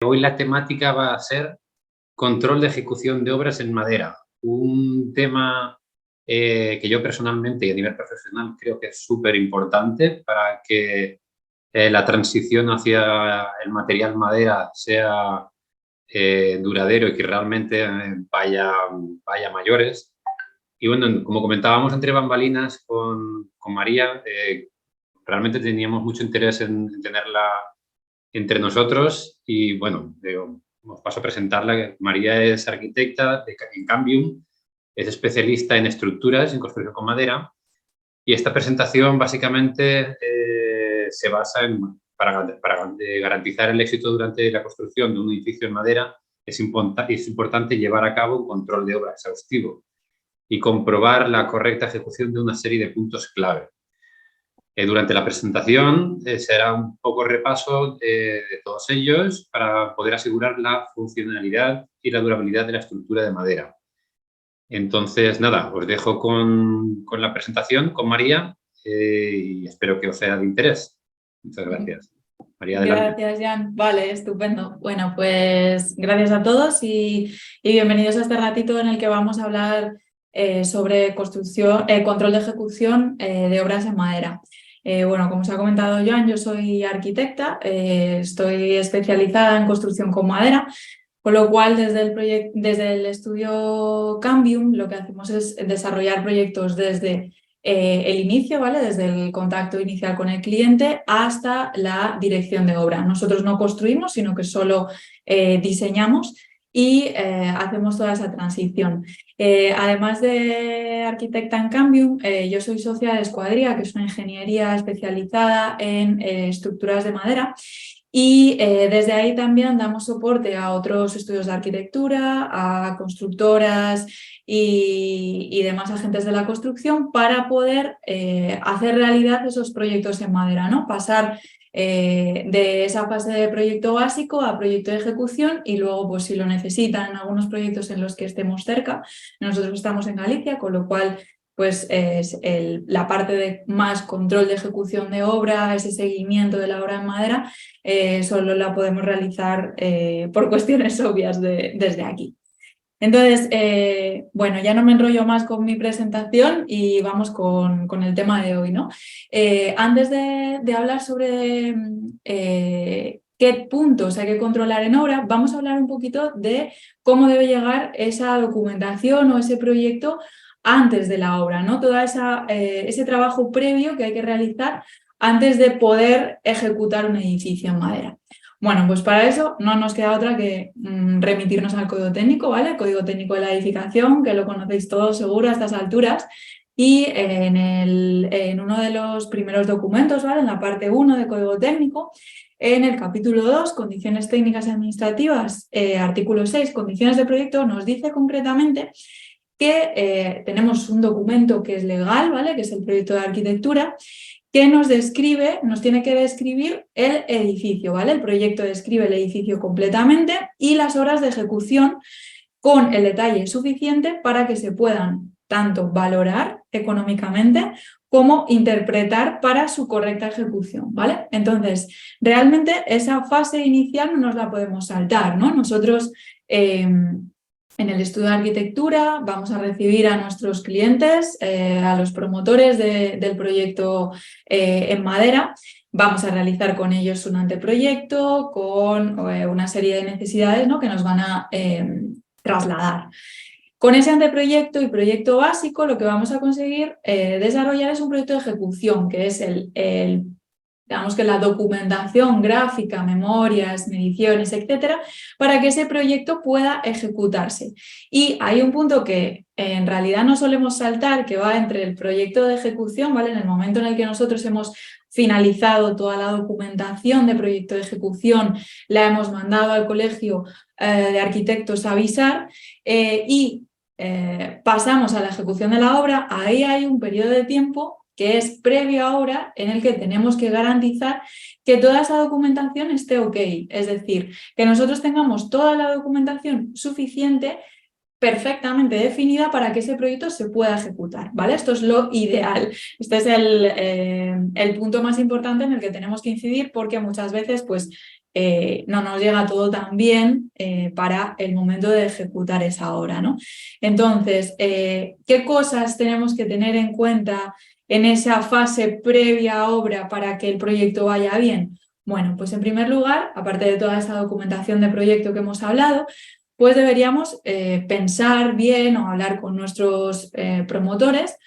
Hoy la temática va a ser control de ejecución de obras en madera, un tema que yo personalmente y a nivel profesional creo que es súper importante para que la transición hacia el material madera sea duradero y que realmente vaya a mayores. Y bueno, como comentábamos entre bambalinas con María, realmente teníamos mucho interés en tenerla entre nosotros y bueno, os paso a presentarla. María es arquitecta en Cambium, es especialista en estructuras, en construcción con madera, y esta presentación básicamente se basa en, para garantizar el éxito durante la construcción de un edificio en madera, es importante llevar a cabo un control de obra exhaustivo y comprobar la correcta ejecución de una serie de puntos clave. Durante la presentación será un poco repaso de todos ellos para poder asegurar la funcionalidad y la durabilidad de la estructura de madera. Entonces, nada, os dejo con la presentación con María y espero que os sea de interés. Muchas gracias. María, adelante. Gracias, Jan. Vale, estupendo. Bueno, pues gracias a todos y bienvenidos a este ratito en el que vamos a hablar sobre control de ejecución de obras en madera. Bueno, como os ha comentado Jan, yo soy arquitecta, estoy especializada en construcción con madera, con lo cual desde el estudio Cambium lo que hacemos es desarrollar proyectos desde el inicio, ¿vale? Desde el contacto inicial con el cliente hasta la dirección de obra. Nosotros no construimos, sino que solo diseñamos y hacemos toda esa transición. Además de arquitecta en Cambium, yo soy socia de Escuadría, que es una ingeniería especializada en estructuras de madera. Y desde ahí también damos soporte a otros estudios de arquitectura, a constructoras y demás agentes de la construcción para poder hacer realidad esos proyectos en madera, ¿no? Pasar de esa fase de proyecto básico a proyecto de ejecución y luego, pues si lo necesitan en algunos proyectos en los que estemos cerca, nosotros estamos en Galicia, con lo cual pues la parte de más control de ejecución de obra, ese seguimiento de la obra en madera, solo la podemos realizar por cuestiones obvias desde aquí. Entonces, bueno, ya no me enrollo más con mi presentación y vamos con el tema de hoy, ¿no? Antes de hablar sobre qué puntos hay que controlar en obra, vamos a hablar un poquito de cómo debe llegar esa documentación o ese proyecto antes de la obra, ¿no? Todo ese trabajo previo que hay que realizar antes de poder ejecutar un edificio en madera. Bueno, pues para eso no nos queda otra que remitirnos al código técnico, ¿vale? El código técnico de la edificación, que lo conocéis todos seguro a estas alturas. Y en uno de los primeros documentos, ¿vale? En la parte 1 de código técnico, en el capítulo 2, condiciones técnicas y administrativas, artículo 6, condiciones de proyecto, nos dice concretamente que tenemos un documento que es legal, ¿vale? Que es el proyecto de arquitectura, que nos tiene que describir el edificio, ¿vale? El proyecto describe el edificio completamente y las horas de ejecución con el detalle suficiente para que se puedan tanto valorar económicamente como interpretar para su correcta ejecución, ¿vale? Entonces, realmente esa fase inicial no nos la podemos saltar, ¿no? Nosotros en el estudio de arquitectura vamos a recibir a nuestros clientes, a los promotores del proyecto en madera. Vamos a realizar con ellos un anteproyecto con una serie de necesidades, ¿no? Que nos van a trasladar. Con ese anteproyecto y proyecto básico lo que vamos a conseguir desarrollar es un proyecto de ejecución, que es digamos que la documentación gráfica, memorias, mediciones, etcétera, para que ese proyecto pueda ejecutarse. Y hay un punto que en realidad no solemos saltar, que va entre el proyecto de ejecución, ¿vale? En el momento en el que nosotros hemos finalizado toda la documentación de proyecto de ejecución, la hemos mandado al colegio de arquitectos a avisar y pasamos a la ejecución de la obra. Ahí hay un periodo de tiempo que es previo ahora en el que tenemos que garantizar que toda esa documentación esté ok. Es decir, que nosotros tengamos toda la documentación suficiente, perfectamente definida para que ese proyecto se pueda ejecutar, ¿vale? Esto es lo ideal. Este es el punto más importante en el que tenemos que incidir porque muchas veces, pues, no nos llega todo tan bien para el momento de ejecutar esa obra, ¿no? Entonces, ¿qué cosas tenemos que tener en cuenta en esa fase previa a obra para que el proyecto vaya bien? Bueno, pues en primer lugar, aparte de toda esa documentación de proyecto que hemos hablado, pues deberíamos pensar bien o hablar con nuestros promotores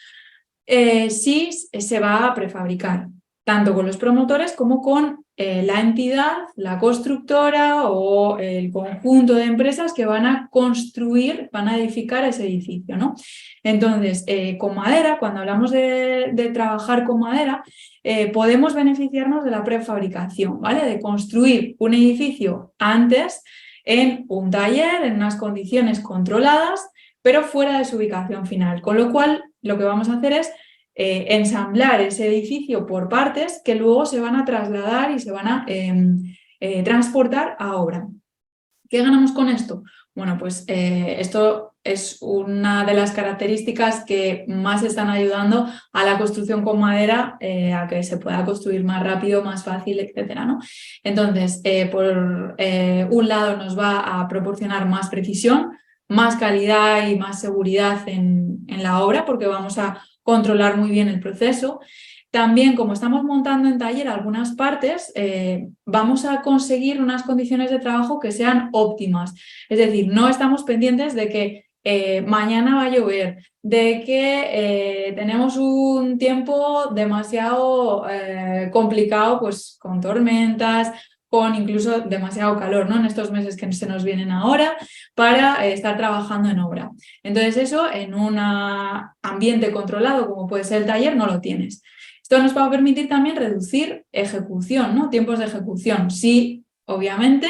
si se va a prefabricar, tanto con los promotores como con la entidad, la constructora o el conjunto de empresas que van a construir, van a edificar ese edificio, ¿no? Entonces, con madera, cuando hablamos de trabajar con madera, podemos beneficiarnos de la prefabricación, ¿vale? De construir un edificio antes en un taller, en unas condiciones controladas, pero fuera de su ubicación final. Con lo cual, lo que vamos a hacer es ensamblar ese edificio por partes que luego se van a trasladar y se van a transportar a obra. ¿Qué ganamos con esto? Bueno, pues esto es una de las características que más están ayudando a la construcción con madera, a que se pueda construir más rápido, más fácil, etcétera, ¿no? Entonces, por un lado nos va a proporcionar más precisión, más calidad y más seguridad en la obra, porque vamos a controlar muy bien el proceso. También, como estamos montando en taller algunas partes, vamos a conseguir unas condiciones de trabajo que sean óptimas. Es decir, no estamos pendientes de que mañana va a llover, de que tenemos un tiempo demasiado complicado, pues con tormentas, con incluso demasiado calor, ¿no? En estos meses que se nos vienen ahora, para estar trabajando en obra. Entonces eso en un ambiente controlado como puede ser el taller no lo tienes. Esto nos va a permitir también reducir ejecución, ¿no? Tiempos de ejecución. Sí, obviamente,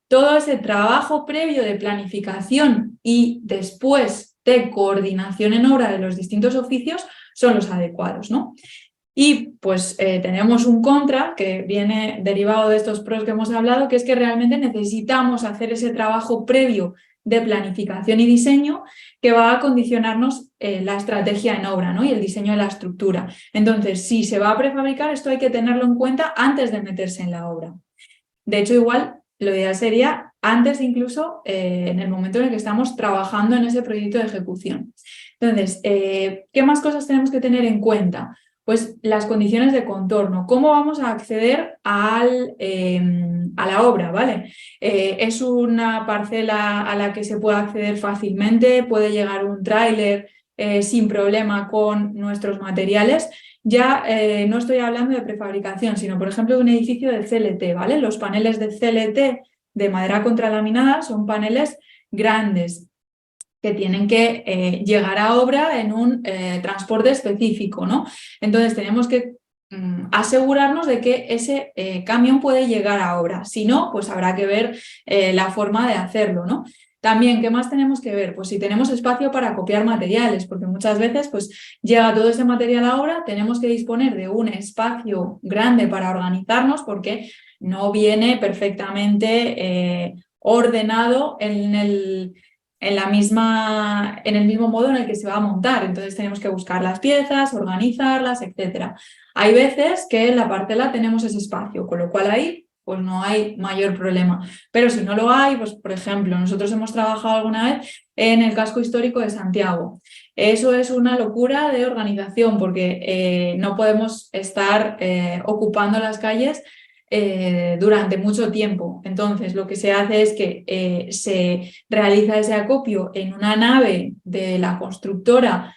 todo ese trabajo previo de planificación y después de coordinación en obra de los distintos oficios son los adecuados, ¿no? Y pues tenemos un contra que viene derivado de estos pros que hemos hablado, que es que realmente necesitamos hacer ese trabajo previo de planificación y diseño que va a condicionarnos la estrategia en obra, ¿no? Y el diseño de la estructura. Entonces, si se va a prefabricar, esto hay que tenerlo en cuenta antes de meterse en la obra. De hecho, igual lo ideal sería antes incluso en el momento en el que estamos trabajando en ese proyecto de ejecución. Entonces, ¿qué más cosas tenemos que tener en cuenta? Pues las condiciones de contorno, cómo vamos a acceder a la obra, ¿vale? Es una parcela a la que se puede acceder fácilmente, puede llegar un tráiler sin problema con nuestros materiales. Ya no estoy hablando de prefabricación, sino por ejemplo de un edificio de CLT, ¿vale? Los paneles de CLT de madera contralaminada son paneles grandes, que tienen que llegar a obra en un transporte específico, ¿no? Entonces tenemos que asegurarnos de que ese camión puede llegar a obra. Si no, pues habrá que ver la forma de hacerlo, ¿no? También, ¿qué más tenemos que ver? Pues si tenemos espacio para copiar materiales, porque muchas veces pues, llega todo ese material a obra, tenemos que disponer de un espacio grande para organizarnos porque no viene perfectamente ordenado en el mismo modo en el que se va a montar. Entonces tenemos que buscar las piezas, organizarlas, etc. Hay veces que en la parcela tenemos ese espacio, con lo cual ahí pues no hay mayor problema. Pero si no lo hay, pues por ejemplo, nosotros hemos trabajado alguna vez en el casco histórico de Santiago. Eso es una locura de organización porque no podemos estar ocupando las calles durante mucho tiempo. Entonces, lo que se hace es que se realiza ese acopio en una nave de la constructora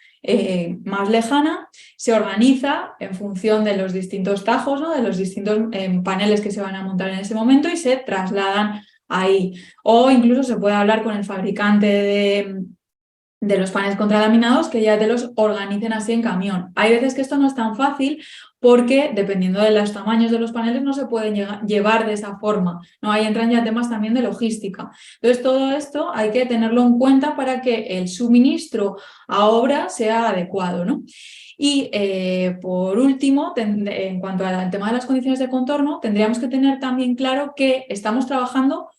más lejana, se organiza en función de los distintos tajos, ¿no? De los distintos paneles que se van a montar en ese momento y se trasladan ahí. O incluso se puede hablar con el fabricante de los paneles contralaminados que ya te los organicen así en camión. Hay veces que esto no es tan fácil porque dependiendo de los tamaños de los paneles no se pueden llevar de esa forma, ¿no? Ahí entran ya temas también de logística. Entonces todo esto hay que tenerlo en cuenta para que el suministro a obra sea adecuado, ¿no? Y por último, en cuanto al tema de las condiciones de contorno, tendríamos que tener también claro que estamos trabajando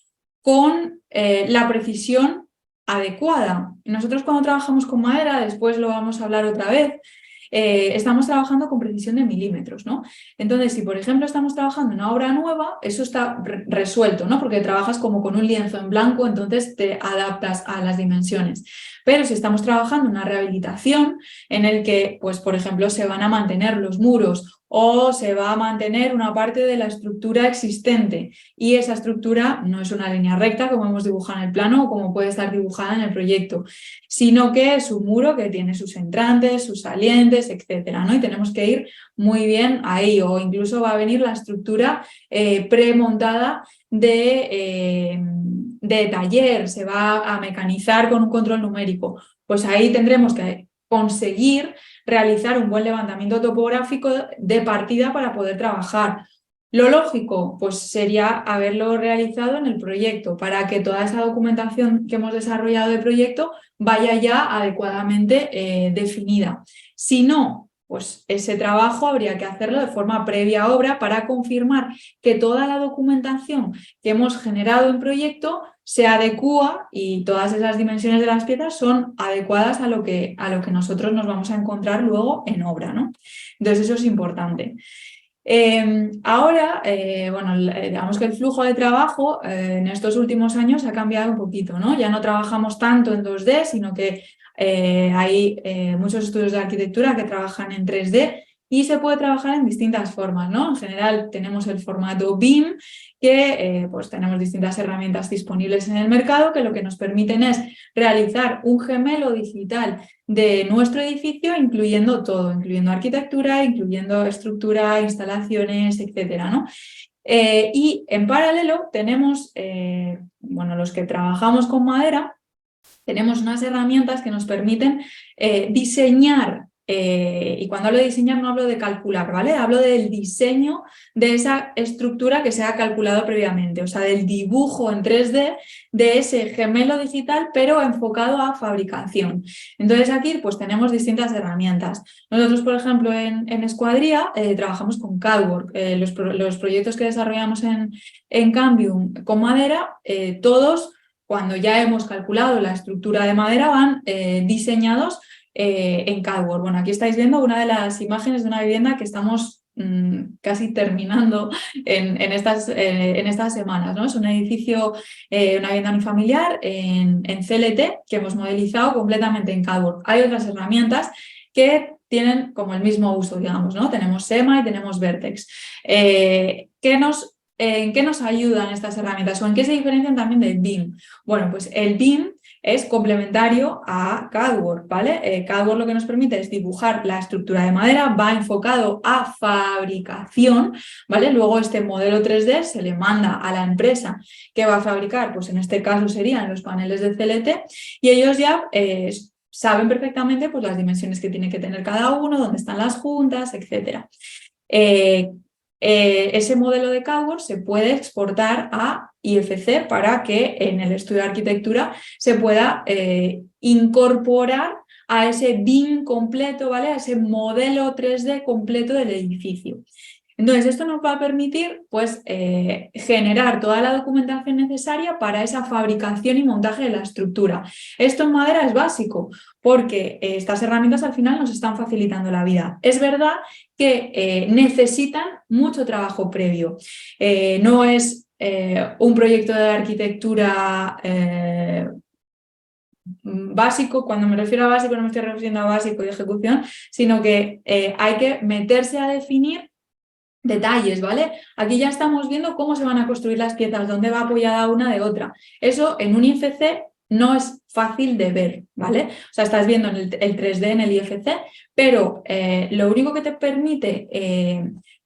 con la precisión adecuada. Nosotros cuando trabajamos con madera, después lo vamos a hablar otra vez, estamos trabajando con precisión de milímetros, ¿no? Entonces, si por ejemplo estamos trabajando en una obra nueva, eso está resuelto, ¿no? Porque trabajas como con un lienzo en blanco, entonces te adaptas a las dimensiones. Pero si estamos trabajando en una rehabilitación en el que, pues, por ejemplo, se van a mantener los muros o se va a mantener una parte de la estructura existente y esa estructura no es una línea recta como hemos dibujado en el plano o como puede estar dibujada en el proyecto, sino que es un muro que tiene sus entrantes, sus salientes, etcétera, ¿no? Y tenemos que ir muy bien ahí, o incluso va a venir la estructura premontada de taller, se va a mecanizar con un control numérico. Pues ahí tendremos que conseguir realizar un buen levantamiento topográfico de partida para poder trabajar. Lo lógico, pues sería haberlo realizado en el proyecto para que toda esa documentación que hemos desarrollado de proyecto vaya ya adecuadamente definida. Si no, pues ese trabajo habría que hacerlo de forma previa a obra para confirmar que toda la documentación que hemos generado en proyecto se adecúa y todas esas dimensiones de las piezas son adecuadas a lo que nosotros nos vamos a encontrar luego en obra, ¿no? Entonces eso es importante. Ahora, bueno, digamos que el flujo de trabajo en estos últimos años ha cambiado un poquito, ¿no? Ya no trabajamos tanto en 2D, sino que hay muchos estudios de arquitectura que trabajan en 3D y se puede trabajar en distintas formas, ¿no? En general tenemos el formato BIM, que pues tenemos distintas herramientas disponibles en el mercado que lo que nos permiten es realizar un gemelo digital de nuestro edificio, incluyendo todo, incluyendo arquitectura, incluyendo estructura, instalaciones, etcétera, ¿no? Y en paralelo tenemos, bueno, los que trabajamos con madera, tenemos unas herramientas que nos permiten diseñar, y cuando hablo de diseñar no hablo de calcular, ¿vale? Hablo del diseño de esa estructura que se ha calculado previamente, o sea, del dibujo en 3D de ese gemelo digital, pero enfocado a fabricación. Entonces aquí pues tenemos distintas herramientas. Nosotros, por ejemplo, en Escuadría trabajamos con CADWork. Los proyectos que desarrollamos en Cambium con madera, todos cuando ya hemos calculado la estructura de madera, van diseñados en CADWork. Bueno, aquí estáis viendo una de las imágenes de una vivienda que estamos casi terminando en estas semanas, ¿no? Es un edificio, una vivienda unifamiliar en CLT que hemos modelizado completamente en CADWork. Hay otras herramientas que tienen como el mismo uso, digamos, ¿no? Tenemos SEMA y tenemos Vertex. ¿En qué nos ayudan estas herramientas o en qué se diferencian también del BIM? Bueno, pues el BIM es complementario a CADWork, ¿vale? CADWork lo que nos permite es dibujar la estructura de madera, va enfocado a fabricación, ¿vale? Luego este modelo 3D se le manda a la empresa que va a fabricar, pues en este caso serían los paneles de CLT y ellos ya saben perfectamente pues, las dimensiones que tiene que tener cada uno, dónde están las juntas, etc. Ese modelo de CADWork se puede exportar a IFC para que en el estudio de arquitectura se pueda incorporar a ese BIM completo, ¿vale? A ese modelo 3D completo del edificio. Entonces, esto nos va a permitir pues, generar toda la documentación necesaria para esa fabricación y montaje de la estructura. Esto en madera es básico porque estas herramientas al final nos están facilitando la vida. Es verdad que necesitan mucho trabajo previo. No es un proyecto de arquitectura básico, cuando me refiero a básico no me estoy refiriendo a básico y ejecución, sino que hay que meterse a definir detalles, ¿vale? Aquí ya estamos viendo cómo se van a construir las piezas, dónde va apoyada una de otra. Eso en un IFC no es fácil de ver, ¿vale? O sea, estás viendo el 3D en el IFC, pero lo único que te permite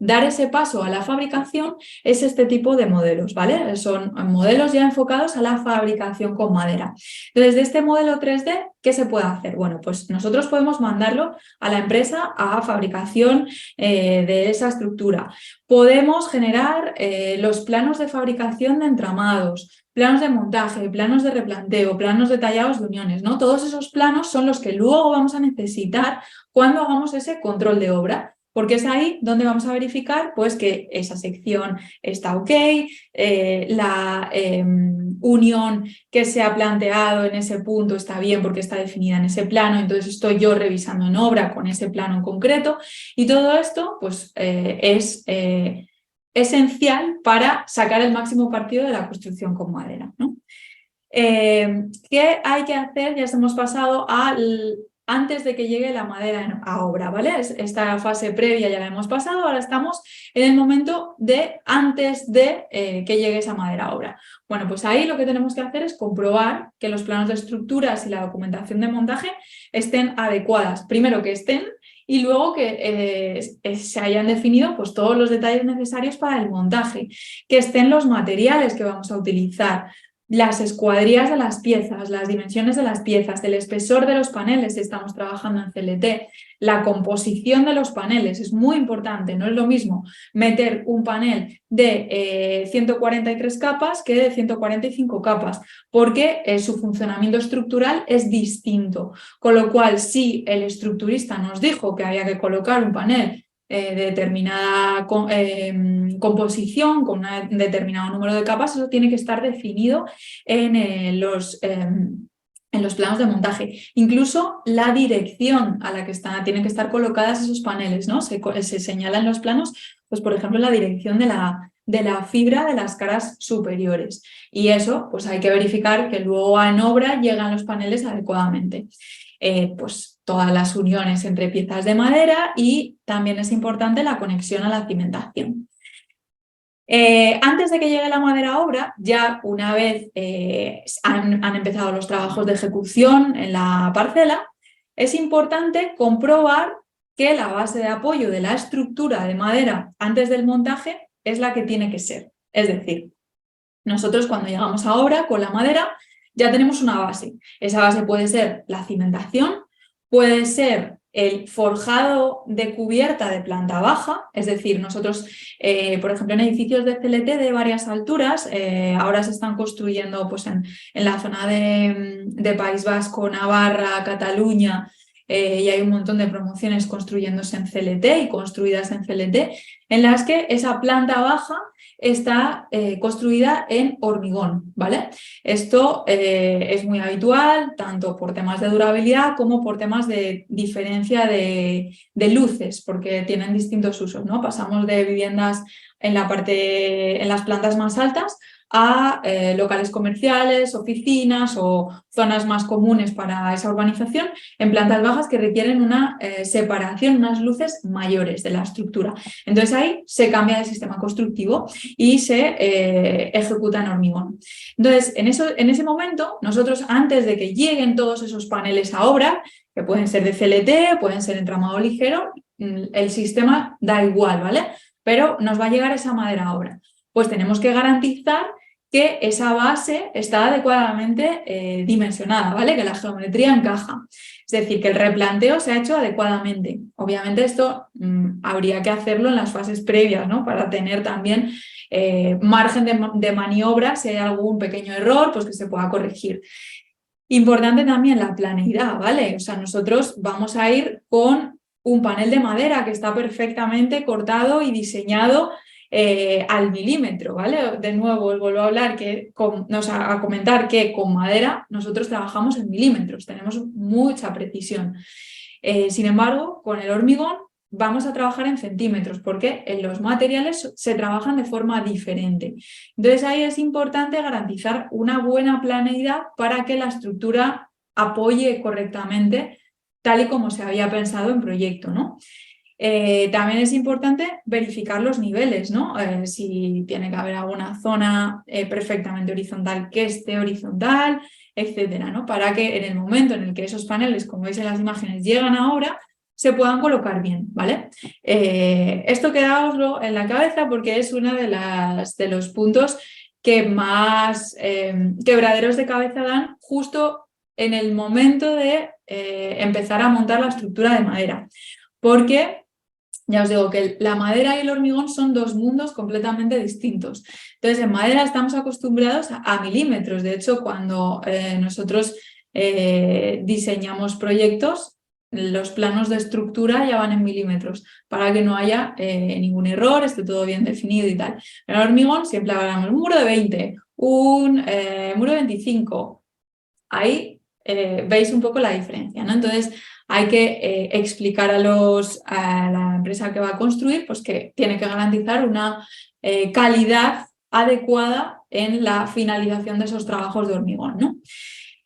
dar ese paso a la fabricación es este tipo de modelos, ¿vale? Son modelos ya enfocados a la fabricación con madera. Entonces, de este modelo 3D, ¿qué se puede hacer? Bueno, pues nosotros podemos mandarlo a la empresa a fabricación de esa estructura. Podemos generar los planos de fabricación de entramados, planos de montaje, planos de replanteo, planos detallados de uniones, ¿no? Todos esos planos son los que luego vamos a necesitar cuando hagamos ese control de obra. porque es ahí donde vamos a verificar pues, que esa sección está ok, la unión que se ha planteado en ese punto está bien porque está definida en ese plano, entonces estoy yo revisando en obra con ese plano en concreto, y todo esto pues, es esencial para sacar el máximo partido de la construcción con madera, ¿no? ¿Qué hay que hacer? Ya hemos pasado antes de que llegue la madera a obra, ¿vale? Esta fase previa ya la hemos pasado, ahora estamos en el momento de antes de que llegue esa madera a obra. Bueno, pues ahí lo que tenemos que hacer es comprobar que los planos de estructuras y la documentación de montaje estén adecuadas. Primero que estén y luego que se hayan definido pues, todos los detalles necesarios para el montaje, que estén los materiales que vamos a utilizar, las escuadrías de las piezas, las dimensiones de las piezas, el espesor de los paneles si estamos trabajando en CLT, la composición de los paneles es muy importante, no es lo mismo meter un panel de 143 capas que de 145 capas, porque su funcionamiento estructural es distinto, con lo cual si el estructurista nos dijo que había que colocar un panel de determinada composición, con un determinado número de capas, eso tiene que estar definido en los planos de montaje. Incluso la dirección a la que tienen que estar colocadas esos paneles, ¿no? Se señala en los planos, pues por ejemplo, la dirección de la fibra de las caras superiores. Y eso, pues hay que verificar que luego en obra llegan los paneles adecuadamente. Pues todas las uniones entre piezas de madera y también es importante la conexión a la cimentación. Antes de que llegue la madera a obra, ya una vez han empezado los trabajos de ejecución en la parcela, es importante comprobar que la base de apoyo de la estructura de madera antes del montaje es la que tiene que ser. Es decir, nosotros cuando llegamos a obra con la madera ya tenemos una base. Esa base puede ser la cimentación, puede ser el forjado de cubierta de planta baja, es decir, nosotros, por ejemplo, en edificios de CLT de varias alturas, ahora se están construyendo pues, en la zona de País Vasco, Navarra, Cataluña, y hay un montón de promociones construyéndose en CLT y construidas en CLT, en las que esa planta baja está construida en hormigón, ¿vale? Esto es muy habitual, tanto por temas de durabilidad como por temas de diferencia de luces, porque tienen distintos usos, ¿no? Pasamos de viviendas en las plantas más altas a locales comerciales, oficinas o zonas más comunes para esa urbanización en plantas bajas que requieren una separación, unas luces mayores de la estructura. Entonces ahí se cambia de sistema constructivo y se ejecuta en hormigón. Entonces, en ese momento, nosotros antes de que lleguen todos esos paneles a obra, que pueden ser de CLT, pueden ser entramado ligero, el sistema da igual, ¿vale? Pero nos va a llegar esa madera a obra. Pues tenemos que garantizar que esa base está adecuadamente dimensionada, ¿vale? Que la geometría encaja. Es decir, que el replanteo se ha hecho adecuadamente. Obviamente esto habría que hacerlo en las fases previas, ¿no? Para tener también margen de maniobra, si hay algún pequeño error, pues que se pueda corregir. Importante también la planeidad, ¿vale? O sea, nosotros vamos a ir con un panel de madera que está perfectamente cortado y diseñado al milímetro, ¿vale? De nuevo, os vuelvo a hablar a comentar que con madera nosotros trabajamos en milímetros, tenemos mucha precisión. Sin embargo, con el hormigón vamos a trabajar en centímetros porque en los materiales se trabajan de forma diferente. Entonces ahí es importante garantizar una buena planeidad para que la estructura apoye correctamente tal y como se había pensado en proyecto, ¿no? También es importante verificar los niveles, ¿no? Si tiene que haber alguna zona perfectamente horizontal que esté horizontal, etcétera, ¿no? Para que en el momento en el que esos paneles, como veis en las imágenes, llegan a obra, se puedan colocar bien, ¿vale? Esto quedaoslo en la cabeza porque es uno de los puntos que más quebraderos de cabeza dan justo en el momento de empezar a montar la estructura de madera. Porque ya os digo que la madera y el hormigón son dos mundos completamente distintos. Entonces, en madera estamos acostumbrados a milímetros. De hecho, cuando nosotros diseñamos proyectos, los planos de estructura ya van en milímetros para que no haya ningún error, esté todo bien definido y tal. En el hormigón siempre hablamos un muro de 20, un muro de 25. Ahí veis un poco la diferencia, ¿no? Entonces hay que explicar a la empresa que va a construir pues que tiene que garantizar una calidad adecuada en la finalización de esos trabajos de hormigón, ¿no?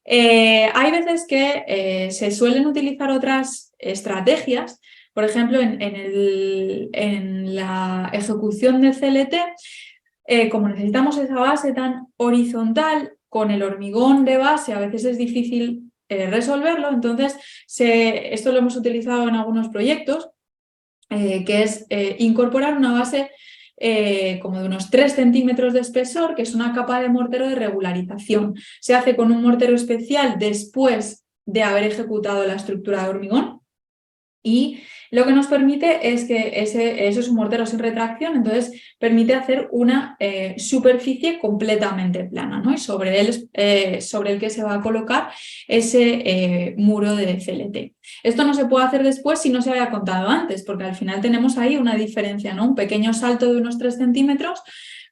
Hay veces que se suelen utilizar otras estrategias, por ejemplo, en la ejecución de CLT, como necesitamos esa base tan horizontal, con el hormigón de base a veces es difícil resolverlo, entonces esto lo hemos utilizado en algunos proyectos, que es incorporar una base como de unos 3 centímetros de espesor, que es una capa de mortero de regularización. Se hace con un mortero especial después de haber ejecutado la estructura de hormigón y lo que nos permite es que eso es un mortero sin retracción, entonces permite hacer una superficie completamente plana, ¿no? Y sobre el que se va a colocar ese muro de CLT. Esto no se puede hacer después si no se había contado antes, porque al final tenemos ahí una diferencia, ¿no? Un pequeño salto de unos 3 centímetros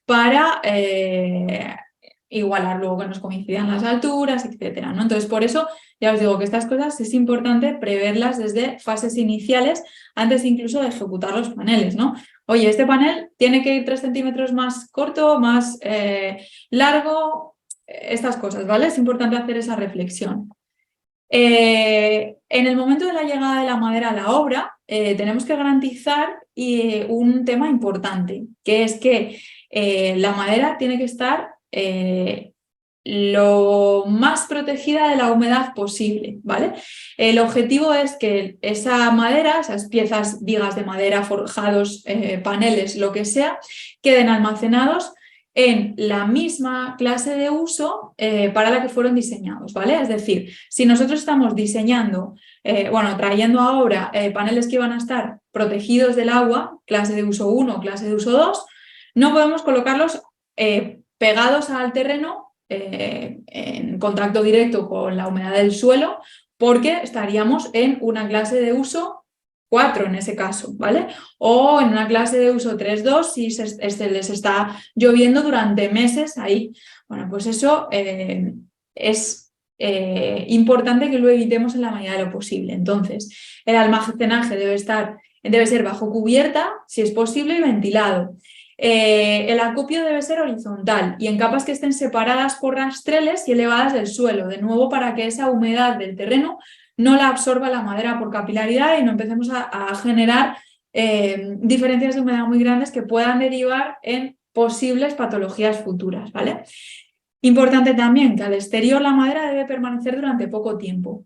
para igualar luego que nos coincidan las alturas, etcétera, ¿no? Entonces, por eso ya os digo que estas cosas es importante preverlas desde fases iniciales, antes incluso de ejecutar los paneles, ¿no? Oye, este panel tiene que ir 3 centímetros más corto, más largo, estas cosas, ¿vale? Es importante hacer esa reflexión. En el momento de la llegada de la madera a la obra, tenemos que garantizar un tema importante, que es que la madera tiene que estar lo más protegida de la humedad posible, ¿vale? El objetivo es que esa madera, esas piezas, vigas de madera, forjados, paneles, lo que sea, queden almacenados en la misma clase de uso para la que fueron diseñados, ¿vale? Es decir, si nosotros estamos diseñando, trayendo ahora paneles que van a estar protegidos del agua, clase de uso 1, clase de uso 2, no podemos colocarlos pegados al terreno en contacto directo con la humedad del suelo, porque estaríamos en una clase de uso 4 en ese caso, ¿vale? O en una clase de uso 3-2 si se les está lloviendo durante meses ahí. Bueno, pues eso es importante que lo evitemos en la medida de lo posible. Entonces, el almacenaje debe ser bajo cubierta, si es posible, y ventilado. El acopio debe ser horizontal y en capas que estén separadas por rastreles y elevadas del suelo, de nuevo para que esa humedad del terreno no la absorba la madera por capilaridad y no empecemos a generar diferencias de humedad muy grandes que puedan derivar en posibles patologías futuras, ¿vale? Importante también que al exterior la madera debe permanecer durante poco tiempo.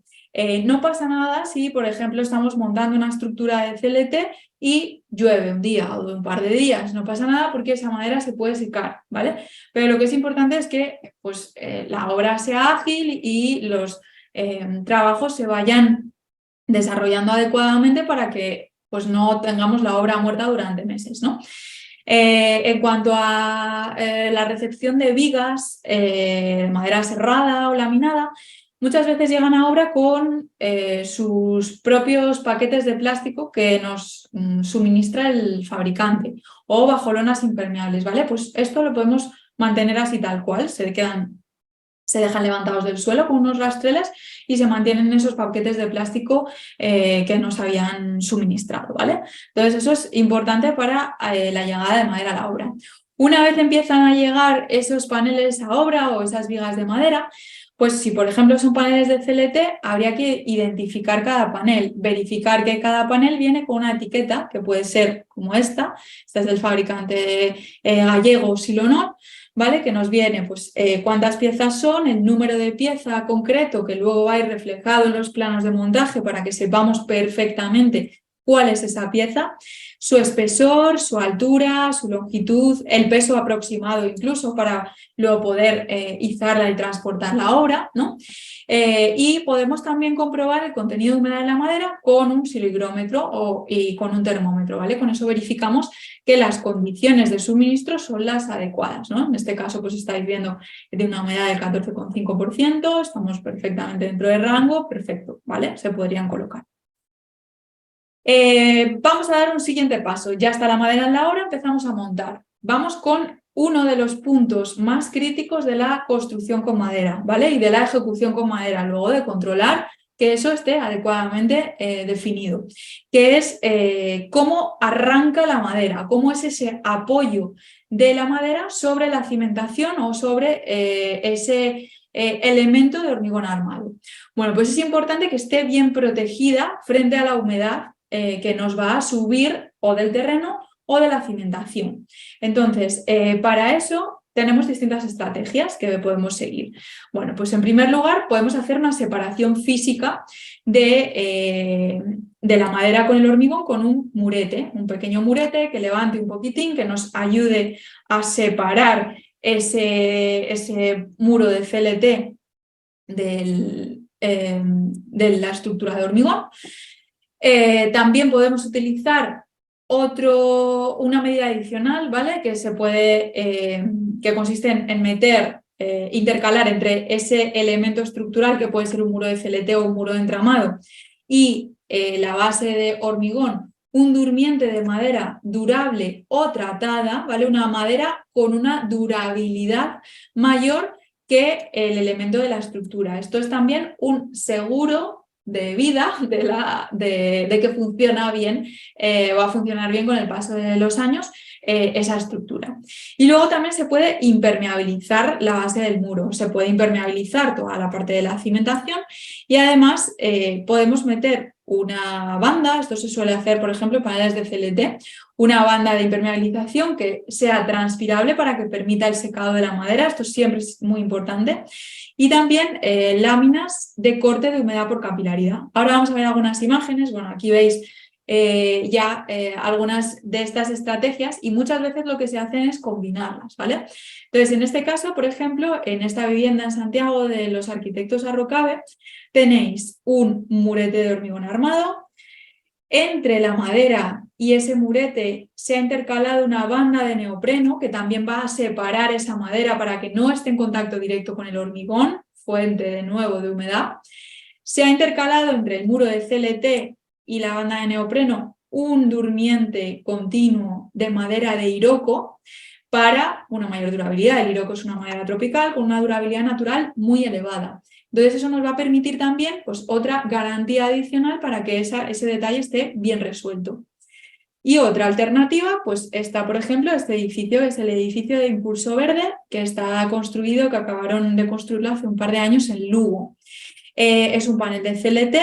No pasa nada si, por ejemplo, estamos montando una estructura de CLT y llueve un día o un par de días. No pasa nada porque esa madera se puede secar, ¿vale? Pero lo que es importante es que pues, la obra sea ágil y los trabajos se vayan desarrollando adecuadamente para que pues, no tengamos la obra muerta durante meses, ¿no? En cuanto a la recepción de vigas, madera serrada o laminada, muchas veces llegan a obra con sus propios paquetes de plástico que nos suministra el fabricante o bajo lonas impermeables, ¿vale? Pues esto lo podemos mantener así tal cual, se dejan levantados del suelo con unos rastreles y se mantienen esos paquetes de plástico que nos habían suministrado, ¿vale? Entonces eso es importante para la llegada de madera a la obra. Una vez empiezan a llegar esos paneles a obra o esas vigas de madera, pues si por ejemplo son paneles de CLT, habría que identificar cada panel, verificar que cada panel viene con una etiqueta, que puede ser como esta es del fabricante gallego Silonor, ¿vale? Que nos viene pues, cuántas piezas son, el número de pieza concreto que luego va a ir reflejado en los planos de montaje para que sepamos perfectamente cuál es esa pieza, su espesor, su altura, su longitud, el peso aproximado incluso para luego poder izarla y transportar la obra, ¿no? Y podemos también comprobar el contenido de humedad en la madera con un silhigrómetro y con un termómetro, ¿vale? Con eso verificamos que las condiciones de suministro son las adecuadas, ¿no? En este caso, pues estáis viendo de una humedad del 14,5%, estamos perfectamente dentro del rango, perfecto, ¿vale? Se podrían colocar. Vamos a dar un siguiente paso. Ya está la madera en la obra, empezamos a montar. Vamos con uno de los puntos más críticos de la construcción con madera, ¿vale? Y de la ejecución con madera, luego de controlar que eso esté adecuadamente definido, que es cómo arranca la madera, cómo es ese apoyo de la madera sobre la cimentación o sobre ese elemento de hormigón armado. Bueno, pues es importante que esté bien protegida frente a la humedad que nos va a subir o del terreno o de la cimentación. Entonces, para eso tenemos distintas estrategias que podemos seguir. Bueno, pues en primer lugar podemos hacer una separación física de la madera con el hormigón con un murete, un pequeño murete que levante un poquitín, que nos ayude a separar ese muro de CLT de la estructura de hormigón. También podemos utilizar una medida adicional, ¿vale? Que se puede, que consiste en meter, intercalar entre ese elemento estructural que puede ser un muro de CLT o un muro de entramado y la base de hormigón, un durmiente de madera durable o tratada, ¿vale? Una madera con una durabilidad mayor que el elemento de la estructura. Esto es también un seguro de vida de que funciona bien, va a funcionar bien con el paso de los años esa estructura. Y luego también se puede impermeabilizar la base del muro, se puede impermeabilizar toda la parte de la cimentación y además podemos meter una banda, esto se suele hacer por ejemplo en paneles de CLT, una banda de impermeabilización que sea transpirable para que permita el secado de la madera, esto siempre es muy importante. Y también láminas de corte de humedad por capilaridad. Ahora vamos a ver algunas imágenes. Bueno, aquí veis algunas de estas estrategias y muchas veces lo que se hacen es combinarlas, ¿vale? Entonces, en este caso, por ejemplo, en esta vivienda en Santiago de los arquitectos Arrocabe, tenéis un murete de hormigón armado. Entre la madera y ese murete se ha intercalado una banda de neopreno que también va a separar esa madera para que no esté en contacto directo con el hormigón, fuente de nuevo de humedad. Se ha intercalado entre el muro de CLT y la banda de neopreno un durmiente continuo de madera de Iroko para una mayor durabilidad. El Iroko es una madera tropical con una durabilidad natural muy elevada. Entonces eso nos va a permitir también pues, otra garantía adicional para que ese detalle esté bien resuelto. Y otra alternativa, pues está, por ejemplo, este edificio, es el edificio de Impulso Verde, que está construido, que acabaron de construirlo hace un par de años en Lugo. Es un panel de CLT,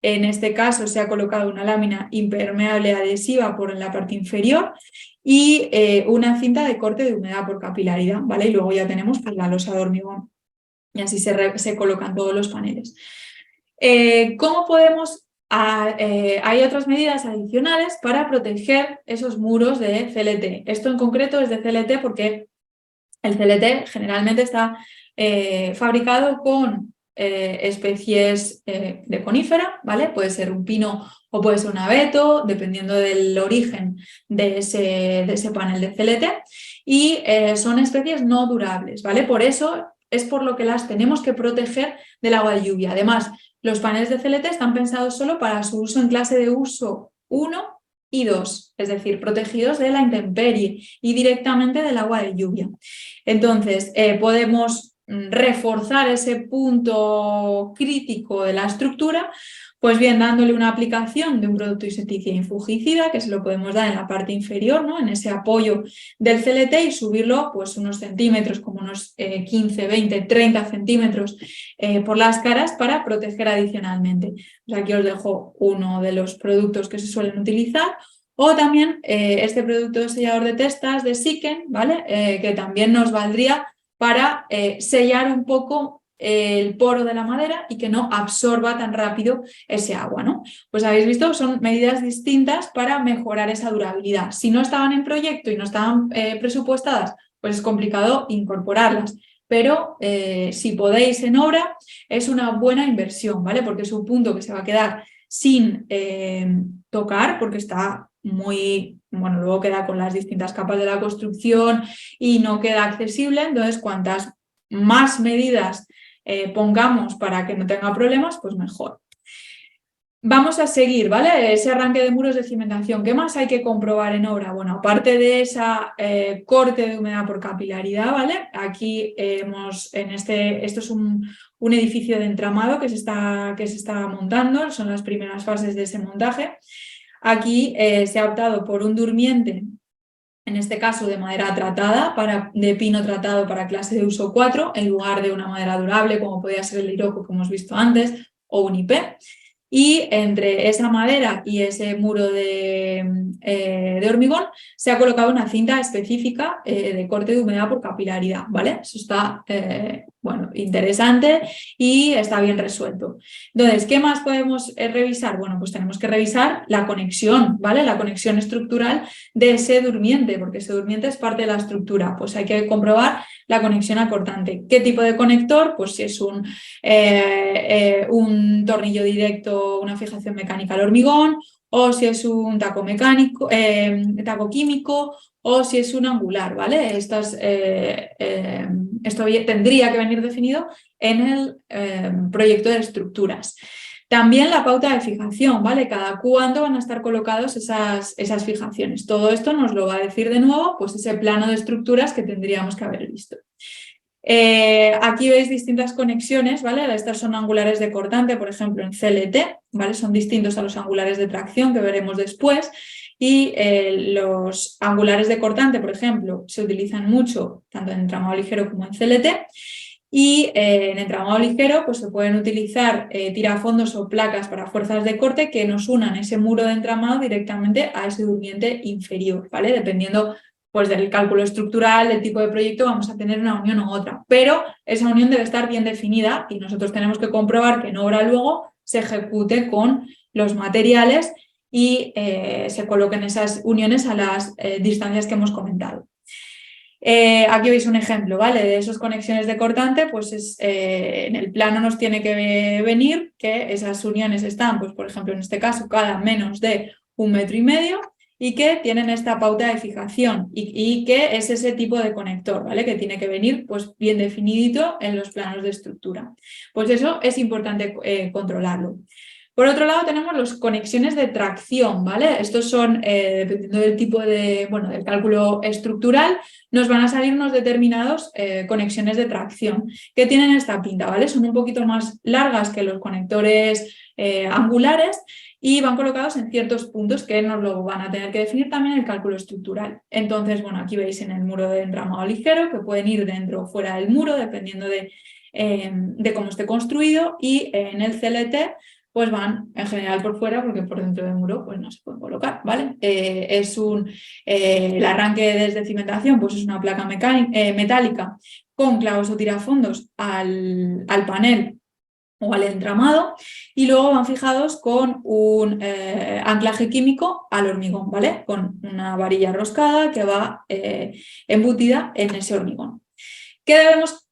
en este caso se ha colocado una lámina impermeable adhesiva por la parte inferior y una cinta de corte de humedad por capilaridad, ¿vale? Y luego ya tenemos pues, la losa de hormigón. Y así se colocan todos los paneles. ¿Cómo podemos...? Hay otras medidas adicionales para proteger esos muros de CLT. Esto en concreto es de CLT porque el CLT generalmente está fabricado con especies de conífera, ¿vale? Puede ser un pino o puede ser un abeto, dependiendo del origen de ese panel de CLT. Y son especies no durables, ¿vale? Por eso es por lo que las tenemos que proteger del agua de lluvia. Además, los paneles de CLT están pensados solo para su uso en clase de uso 1 y 2, es decir, protegidos de la intemperie y directamente del agua de lluvia. Entonces, podemos reforzar ese punto crítico de la estructura, pues bien, dándole una aplicación de un producto insecticida y fungicida, que se lo podemos dar en la parte inferior, ¿no? En ese apoyo del CLT y subirlo pues unos centímetros, como unos 15, 20, 30 centímetros por las caras para proteger adicionalmente. Pues aquí os dejo uno de los productos que se suelen utilizar. O también este producto sellador de testas de Siken, ¿vale? Que también nos valdría para sellar un poco el poro de la madera y que no absorba tan rápido ese agua, ¿no? Pues habéis visto, son medidas distintas para mejorar esa durabilidad. Si no estaban en proyecto y no estaban presupuestadas, pues es complicado incorporarlas. Pero si podéis en obra, es una buena inversión, ¿vale? Porque es un punto que se va a quedar sin tocar porque está muy, bueno, luego queda con las distintas capas de la construcción y no queda accesible, entonces cuantas más medidas pongamos para que no tenga problemas, pues mejor. Vamos a seguir, ¿vale? Ese arranque de muros de cimentación. ¿Qué más hay que comprobar en obra? Bueno, aparte de esa corte de humedad por capilaridad, ¿vale? Aquí esto es un edificio de entramado que se está montando, son las primeras fases de ese montaje. Aquí se ha optado por un durmiente, en este caso de madera tratada, de pino tratado para clase de uso 4, en lugar de una madera durable como podía ser el Iroko que hemos visto antes, o un IP. Y entre esa madera y ese muro de hormigón se ha colocado una cinta específica de corte de humedad por capilaridad, ¿vale? Eso está, bueno, interesante y está bien resuelto. Entonces, ¿qué más podemos revisar? Bueno, pues tenemos que revisar la conexión, ¿vale? La conexión estructural de ese durmiente, porque ese durmiente es parte de la estructura. Pues hay que comprobar la conexión acortante. ¿Qué tipo de conector? Pues si es un tornillo directo, una fijación mecánica al hormigón, o si es un taco mecánico, taco químico, o si es un angular, ¿vale? Esto tendría que venir definido en el proyecto de estructuras. También la pauta de fijación, ¿vale? Cada cuándo van a estar colocados esas fijaciones. Todo esto nos lo va a decir de nuevo, pues ese plano de estructuras que tendríamos que haber visto. Aquí veis distintas conexiones, ¿vale? Estas son angulares de cortante, por ejemplo, en CLT, ¿vale? Son distintos a los angulares de tracción que veremos después. Y los angulares de cortante, por ejemplo, se utilizan mucho tanto en entramado ligero como en CLT. Y en entramado ligero pues se pueden utilizar tirafondos o placas para fuerzas de corte que nos unan ese muro de entramado directamente a ese durmiente inferior, ¿vale? Dependiendo pues del cálculo estructural, del tipo de proyecto, vamos a tener una unión u otra. Pero esa unión debe estar bien definida y nosotros tenemos que comprobar que en obra luego se ejecute con los materiales y se coloquen esas uniones a las distancias que hemos comentado. Aquí veis un ejemplo, ¿vale? De esas conexiones de cortante, pues en el plano nos tiene que venir que esas uniones están, pues por ejemplo en este caso, cada menos de 1,5 metros y que tienen esta pauta de fijación y que es ese tipo de conector, ¿vale? Que tiene que venir pues bien definidito en los planos de estructura. Pues eso es importante controlarlo. Por otro lado tenemos las conexiones de tracción, ¿vale? Estos son, dependiendo del tipo del cálculo estructural, nos van a salir unos determinados conexiones de tracción que tienen esta pinta, ¿vale? Son un poquito más largas que los conectores angulares y van colocados en ciertos puntos que nos lo van a tener que definir también el cálculo estructural. Entonces, bueno, aquí veis en el muro de entramado ligero que pueden ir dentro o fuera del muro dependiendo de cómo esté construido y en el CLT pues van en general por fuera porque por dentro del muro pues no se pueden colocar, ¿vale? El arranque desde cimentación pues es una placa metálica con clavos o tirafondos al panel o al entramado y luego van fijados con un anclaje químico al hormigón, ¿vale? Con una varilla roscada que va embutida en ese hormigón. ¿Qué debemos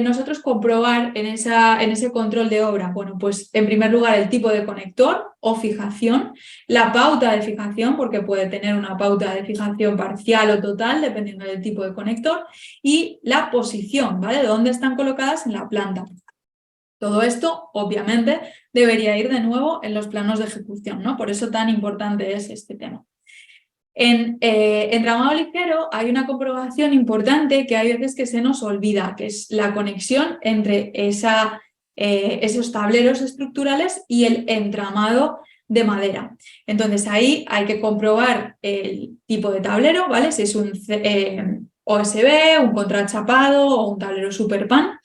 nosotros comprobar en ese control de obra? Bueno, pues en primer lugar el tipo de conector o fijación, la pauta de fijación, porque puede tener una pauta de fijación parcial o total, dependiendo del tipo de conector, y la posición, ¿vale? ¿Dónde están colocadas en la planta? Todo esto, obviamente, debería ir de nuevo en los planos de ejecución, ¿no? Por eso tan importante es este tema. En entramado ligero hay una comprobación importante que hay veces que se nos olvida, que es la conexión entre esos tableros estructurales y el entramado de madera. Entonces ahí hay que comprobar el tipo de tablero, ¿vale? Si es un OSB, un contrachapado o un tablero Superpan.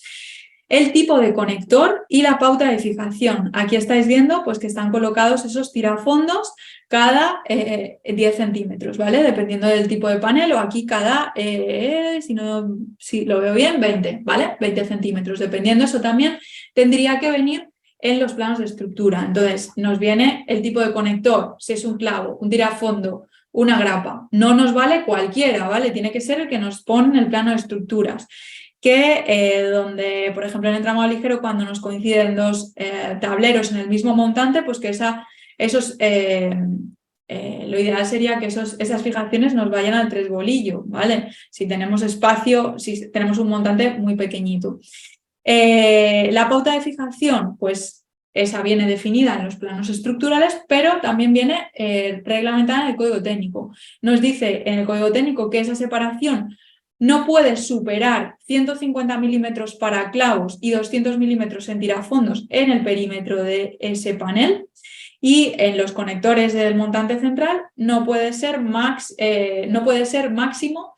El tipo de conector y la pauta de fijación. Aquí estáis viendo pues, que están colocados esos tirafondos cada 10 centímetros, ¿vale? Dependiendo del tipo de panel, o aquí cada, si lo veo bien, 20, ¿vale? 20 centímetros. Dependiendo eso también tendría que venir en los planos de estructura. Entonces nos viene el tipo de conector, si es un clavo, un tirafondo, una grapa. No nos vale cualquiera, ¿vale? Tiene que ser el que nos pone en el plano de estructuras. Que donde, por ejemplo, en entramado ligero, cuando nos coinciden dos tableros en el mismo montante, pues que lo ideal sería que esas fijaciones nos vayan al tresbolillo, ¿vale? Si tenemos espacio, si tenemos un montante muy pequeñito. La pauta de fijación, pues esa viene definida en los planos estructurales, pero también viene reglamentada en el código técnico. Nos dice en el código técnico que esa separación no puede superar 150 milímetros para clavos y 200 milímetros en tirafondos en el perímetro de ese panel. Y en los conectores del montante central no puede ser máximo,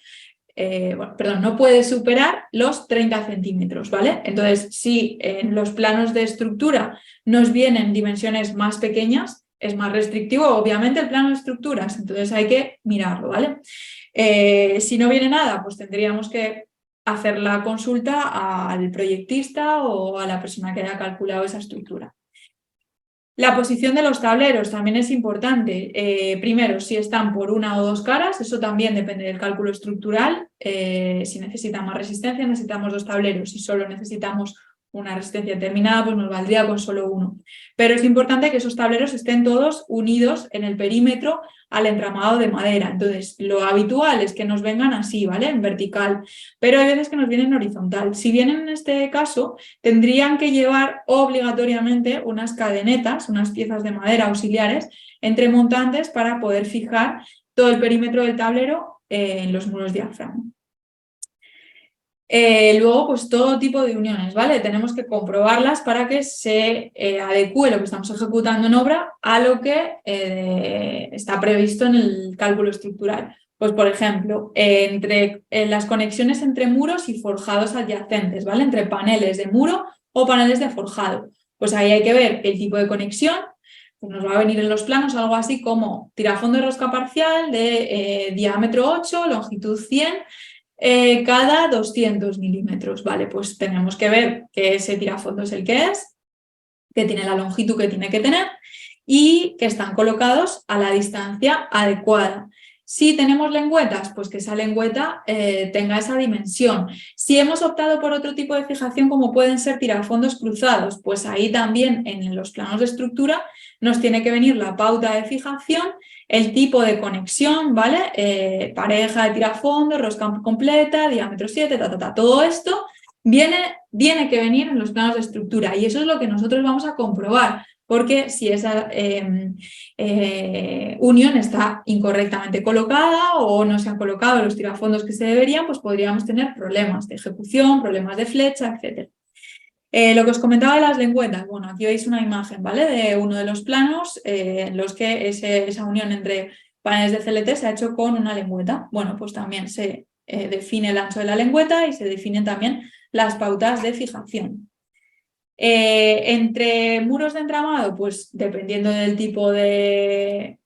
no puede superar los 30 centímetros, ¿vale? Entonces, si en los planos de estructura nos vienen dimensiones más pequeñas, es más restrictivo, obviamente, el plano de estructuras, entonces hay que mirarlo, ¿vale? Si no viene nada, pues tendríamos que hacer la consulta al proyectista o a la persona que haya calculado esa estructura. La posición de los tableros también es importante. Primero, si están por una o dos caras, eso también depende del cálculo estructural. Si necesitan más resistencia, necesitamos dos tableros. Si solo necesitamos una resistencia determinada, pues nos valdría con solo uno. Pero es importante que esos tableros estén todos unidos en el perímetro al entramado de madera. Entonces, lo habitual es que nos vengan así, ¿vale? En vertical. Pero hay veces que nos vienen en horizontal. Si vienen en este caso, tendrían que llevar obligatoriamente unas cadenetas, unas piezas de madera auxiliares entre montantes para poder fijar todo el perímetro del tablero en los muros diafragma. Luego, pues todo tipo de uniones, ¿vale? Tenemos que comprobarlas para que se adecue lo que estamos ejecutando en obra a lo que está previsto en el cálculo estructural. Pues, por ejemplo, las conexiones entre muros y forjados adyacentes, ¿vale? Entre paneles de muro o paneles de forjado. Pues ahí hay que ver el tipo de conexión. Pues nos va a venir en los planos algo así como tirafondo de rosca parcial de diámetro 8, longitud 100, cada 200 milímetros, ¿vale? Pues tenemos que ver que ese tirafondo es el que es, que tiene la longitud que tiene que tener y que están colocados a la distancia adecuada. Si tenemos lengüetas, pues que esa lengüeta tenga esa dimensión. Si hemos optado por otro tipo de fijación, como pueden ser tirafondos cruzados, pues ahí también en los planos de estructura nos tiene que venir la pauta de fijación, el tipo de conexión, ¿vale? Pareja de tirafondo, rosca completa, diámetro 7, todo esto viene que venir en los planos de estructura y eso es lo que nosotros vamos a comprobar, porque si esa unión está incorrectamente colocada o no se han colocado los tirafondos que se deberían, pues podríamos tener problemas de ejecución, problemas de flecha, etc. Lo que os comentaba de las lengüetas, bueno, aquí veis una imagen, ¿vale? De uno de los planos en los que esa unión entre paneles de CLT se ha hecho con una lengüeta. Bueno, pues también se define el ancho de la lengüeta y se definen también las pautas de fijación. Entre muros de entramado, pues dependiendo del tipo de...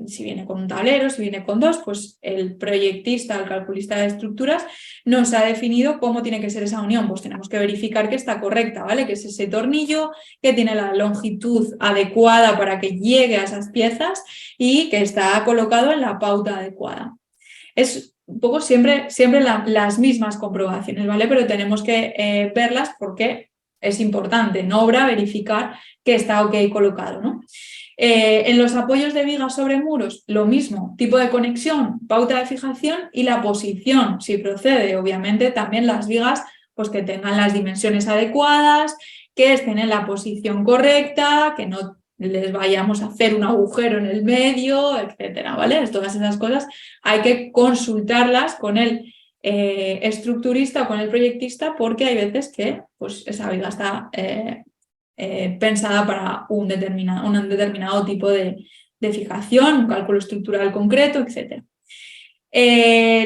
si viene con un tablero, si viene con dos, pues el proyectista, el calculista de estructuras nos ha definido cómo tiene que ser esa unión. Pues tenemos que verificar que está correcta, ¿vale? Que es ese tornillo, que tiene la longitud adecuada para que llegue a esas piezas y que está colocado en la pauta adecuada. Es un poco siempre las mismas comprobaciones, ¿vale? Pero tenemos que verlas porque es importante en obra verificar que está ok colocado, ¿no? En los apoyos de vigas sobre muros, lo mismo, tipo de conexión, pauta de fijación y la posición, si procede, obviamente también las vigas pues que tengan las dimensiones adecuadas, que estén en la posición correcta, que no les vayamos a hacer un agujero en el medio, etcétera, ¿vale? Todas esas cosas hay que consultarlas con el estructurista o con el proyectista porque hay veces que pues, esa viga está pensada para un determinado tipo de fijación, un cálculo estructural concreto, etc.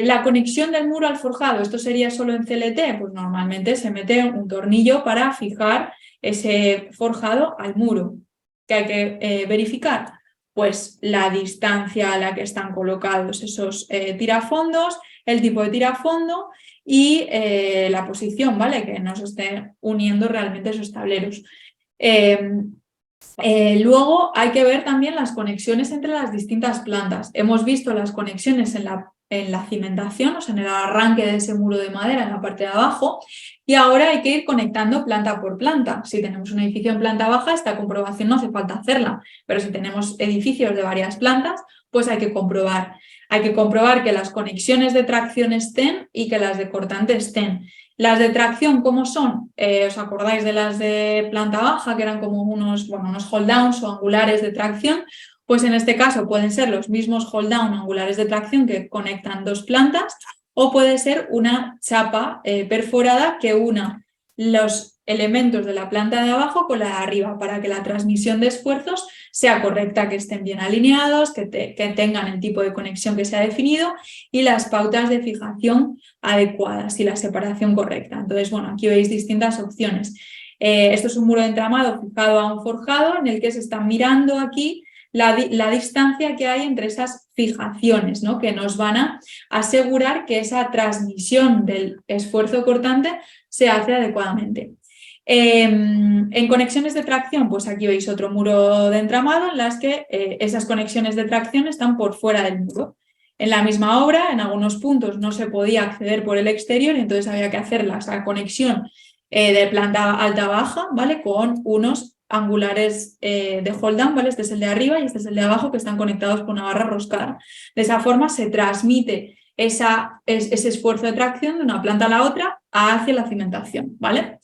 La conexión del muro al forjado, esto sería solo en CLT, pues normalmente se mete un tornillo para fijar ese forjado al muro. ¿Qué hay que verificar? Pues la distancia a la que están colocados esos tirafondos, el tipo de tirafondo y la posición, ¿vale? Que nos esté uniendo realmente esos tableros. Luego hay que ver también las conexiones entre las distintas plantas. Hemos visto las conexiones en la cimentación, o sea, en el arranque de ese muro de madera en la parte de abajo, y ahora hay que ir conectando planta por planta. Si tenemos un edificio en planta baja, esta comprobación no hace falta hacerla, pero si tenemos edificios de varias plantas, pues hay que comprobar. Hay que comprobar que las conexiones de tracción estén y que las de cortante estén. Las de tracción, ¿cómo son? ¿Os acordáis de las de planta baja, que eran como unos hold downs o angulares de tracción? Pues en este caso pueden ser los mismos hold down angulares de tracción que conectan dos plantas, o puede ser una chapa perforada que una los elementos de la planta de abajo con la de arriba para que la transmisión de esfuerzos sea correcta, que estén bien alineados, que tengan el tipo de conexión que se ha definido y las pautas de fijación adecuadas y la separación correcta. Entonces, bueno, aquí veis distintas opciones. Esto es un muro de entramado fijado a un forjado en el que se está mirando aquí la distancia que hay entre esas fijaciones, ¿no? Que nos van a asegurar que esa transmisión del esfuerzo cortante se hace adecuadamente. En conexiones de tracción, pues aquí veis otro muro de entramado en las que esas conexiones de tracción están por fuera del muro. En la misma obra, en algunos puntos no se podía acceder por el exterior y entonces había que hacer esa conexión de planta alta-baja, ¿vale? Con unos angulares de hold down, ¿vale? Este es el de arriba y este es el de abajo, que están conectados con una barra roscada. De esa forma se transmite ese esfuerzo de tracción de una planta a la otra hacia la cimentación, ¿vale?